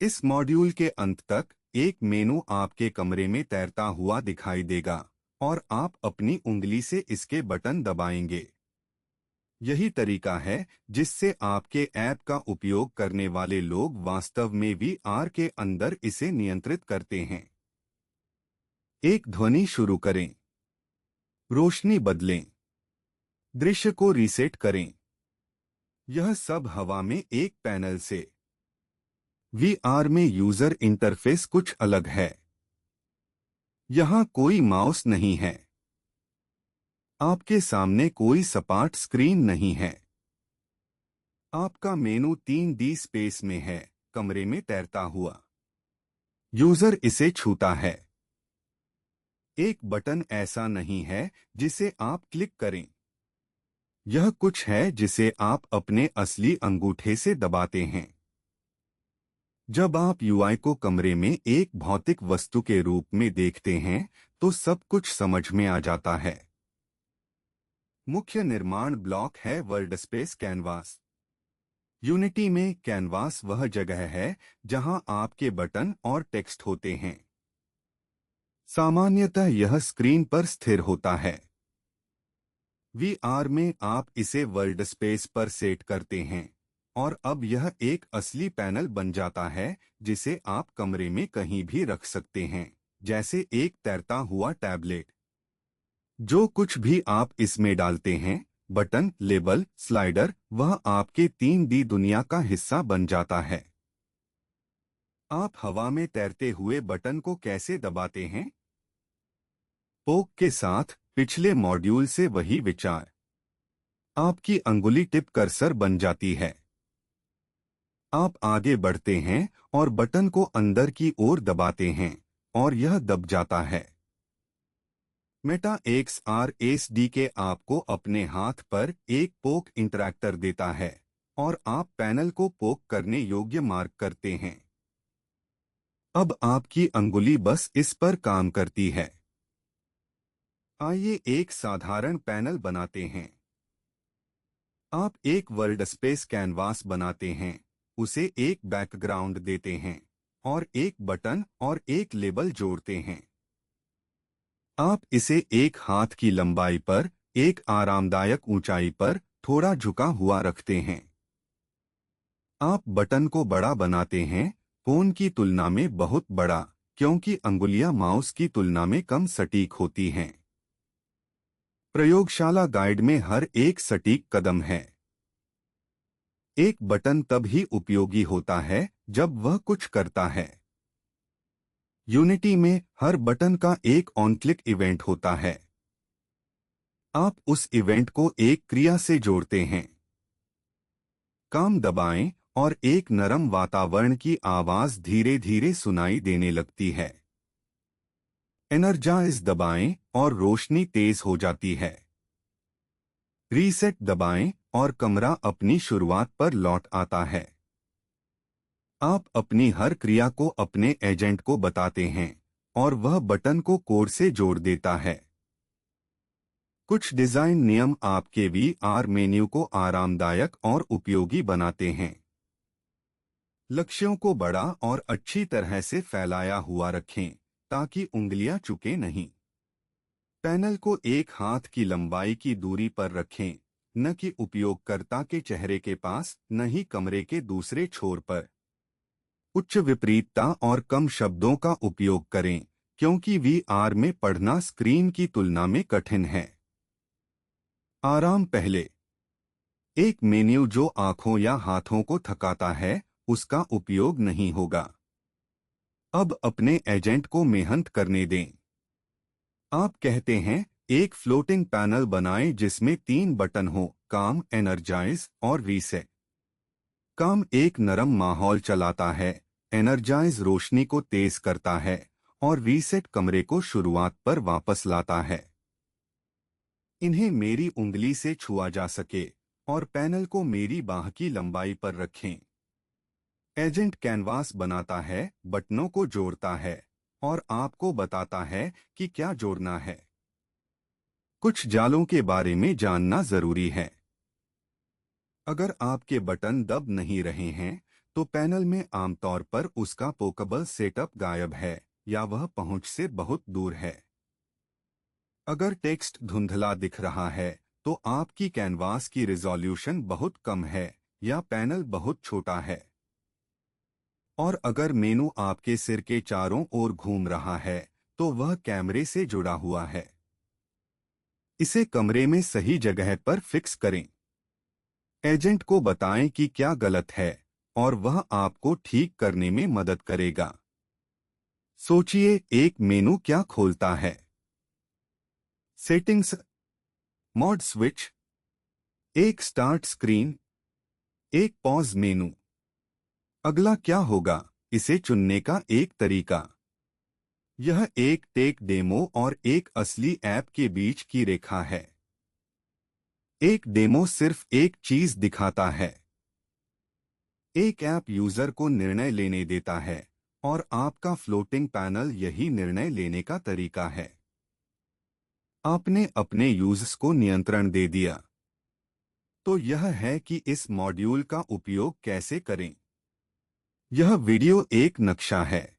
इस मॉड्यूल के अंत तक एक मेनू आपके कमरे में तैरता हुआ दिखाई देगा और आप अपनी उंगली से इसके बटन दबाएंगे। यही तरीका है जिससे आपके ऐप का उपयोग करने वाले लोग वास्तव में वीआर के अंदर इसे नियंत्रित करते हैं। एक ध्वनि शुरू करें, रोशनी बदलें, दृश्य को रीसेट करें। यह सब हवा में एक पैनल से। वीआर में यूजर इंटरफेस कुछ अलग है। यहाँ कोई माउस नहीं है। आपके सामने कोई सपाट स्क्रीन नहीं है। आपका मेनू 3D स्पेस में है, कमरे में तैरता हुआ। यूजर इसे छूता है। एक बटन ऐसा नहीं है जिसे आप क्लिक करें। यह कुछ है जिसे आप अपने असली अंगूठे से दबाते हैं। जब आप यूआई को कमरे में एक भौतिक वस्तु के रूप में देखते हैं तो सब कुछ समझ में आ जाता है। मुख्य निर्माण ब्लॉक है वर्ल्डस्पेस कैनवास। यूनिटी में कैनवास वह जगह है जहां आपके बटन और टेक्स्ट होते हैं। सामान्यतः यह स्क्रीन पर स्थिर होता है। वीआर में आप इसे वर्ल्डस्पेस पर सेट करते हैं और अब यह एक असली पैनल बन जाता है जिसे आप कमरे में कहीं भी रख सकते हैं, जैसे एक तैरता हुआ टैबलेट। जो कुछ भी आप इसमें डालते हैं, बटन, लेबल, स्लाइडर, वह आपके 3D दुनिया का हिस्सा बन जाता है। आप हवा में तैरते हुए बटन को कैसे दबाते हैं? पोक के साथ पिछले मॉड्यूल से वही विचार। आपकी अंगुली टिप कर्सर बन जाती है। आप आगे बढ़ते हैं और बटन को अंदर की ओर दबाते हैं और यह दब जाता है। मेटा एक्सआर एसडीके आपको अपने हाथ पर एक पोक इंटरैक्टर देता है और आप पैनल को पोक करने योग्य मार्क करते हैं। अब आपकी अंगुली बस इस पर काम करती है। आइए एक साधारण पैनल बनाते हैं। आप एक वर्ल्डस्पेस कैनवास बनाते हैं, उसे एक बैकग्राउंड देते हैं और एक बटन और एक लेबल जोड़ते हैं। आप इसे एक हाथ की लंबाई पर, एक आरामदायक ऊंचाई पर थोड़ा झुका हुआ रखते हैं। आप बटन को बड़ा बनाते हैं, फोन की तुलना में बहुत बड़ा, क्योंकि अंगुलियां माउस की तुलना में कम सटीक होती हैं। प्रयोगशाला गाइड में हर एक सटीक कदम है। एक बटन तब ही उपयोगी होता है जब वह कुछ करता है। यूनिटी में हर बटन का एक ऑन क्लिक इवेंट होता है। आप उस इवेंट को एक क्रिया से जोड़ते हैं। काम दबाएं और एक नरम वातावरण की आवाज धीरे धीरे सुनाई देने लगती है। एनर्जाइज दबाएं और रोशनी तेज हो जाती है। रीसेट दबाएं और कमरा अपनी शुरुआत पर लौट आता है। आप अपनी हर क्रिया को अपने एजेंट को बताते हैं और वह बटन को कोड से जोड़ देता है। कुछ डिजाइन नियम आपके वीआर मेन्यू को आरामदायक और उपयोगी बनाते हैं। लक्ष्यों को बड़ा और अच्छी तरह से फैलाया हुआ रखें ताकि उंगलियां चुके नहीं। पैनल को एक हाथ की लंबाई की दूरी पर रखें, न कि उपयोगकर्ता के चेहरे के पास, न ही कमरे के दूसरे छोर पर। उच्च विपरीतता और कम शब्दों का उपयोग करें, क्योंकि वीआर में पढ़ना स्क्रीन की तुलना में कठिन है। आराम पहले। एक मेन्यू जो आंखों या हाथों को थकाता है, उसका उपयोग नहीं होगा। अब अपने एजेंट को मेहनत करने दें। आप कहते हैं, एक फ्लोटिंग पैनल बनाएं जिसमें 3 बटन हो, काम, एनर्जाइज और रीसेट। काम एक नरम माहौल चलाता है, एनर्जाइज रोशनी को तेज करता है और रीसेट कमरे को शुरुआत पर वापस लाता है। इन्हें मेरी उंगली से छुआ जा सके और पैनल को मेरी बाह की लंबाई पर रखें। एजेंट कैनवास बनाता है, बटनों को जोड़ता है और आपको बताता है कि क्या जोड़ना है। कुछ जालों के बारे में जानना जरूरी है। अगर आपके बटन दब नहीं रहे हैं तो पैनल में आमतौर पर उसका पोर्टेबल सेटअप गायब है या वह पहुंच से बहुत दूर है। अगर टेक्स्ट धुंधला दिख रहा है तो आपकी कैनवास की रिजॉल्यूशन बहुत कम है या पैनल बहुत छोटा है। और अगर मेनू आपके सिर के चारों ओर घूम रहा है तो वह कैमरे से जुड़ा हुआ है। इसे कमरे में सही जगह पर फिक्स करें। एजेंट को बताएं कि क्या गलत है और वह आपको ठीक करने में मदद करेगा। सोचिए, एक मेनू क्या खोलता है? सेटिंग्स, मोड स्विच, एक स्टार्ट स्क्रीन, एक पॉज मेनू। अगला क्या होगा? इसे चुनने का एक तरीका। यह एक टेक डेमो और एक असली ऐप के बीच की रेखा है। एक डेमो सिर्फ एक चीज दिखाता है। एक ऐप यूजर को निर्णय लेने देता है और आपका फ्लोटिंग पैनल यही निर्णय लेने का तरीका है। आपने अपने यूजर्स को नियंत्रण दे दिया। तो यह है कि इस मॉड्यूल का उपयोग कैसे करें। यह वीडियो एक नक्शा है।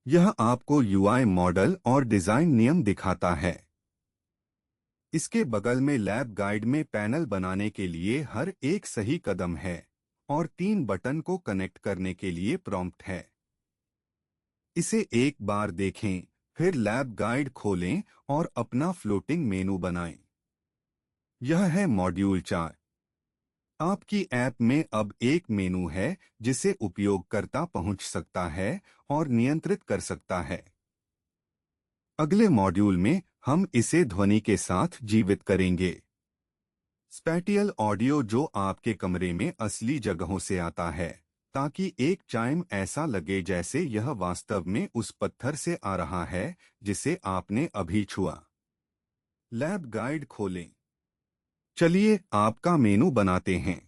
यह आपको यूआई मॉडल और डिजाइन नियम दिखाता है। इसके बगल में लैब गाइड में पैनल बनाने के लिए हर एक सही कदम है और 3 बटन को कनेक्ट करने के लिए प्रॉम्प्ट है। इसे एक बार देखें, फिर लैब गाइड खोलें और अपना फ्लोटिंग मेनू बनाएं। यह है मॉड्यूल 4। आपकी ऐप में अब एक मेनू है जिसे उपयोगकर्ता पहुंच सकता है और नियंत्रित कर सकता है। अगले मॉड्यूल में हम इसे ध्वनि के साथ जीवित करेंगे। स्पैटियल ऑडियो जो आपके कमरे में असली जगहों से आता है, ताकि एक चाइम ऐसा लगे जैसे यह वास्तव में उस पत्थर से आ रहा है जिसे आपने अभी छुआ। लैब गाइड खोलें। चलिए आपका मेनू बनाते हैं।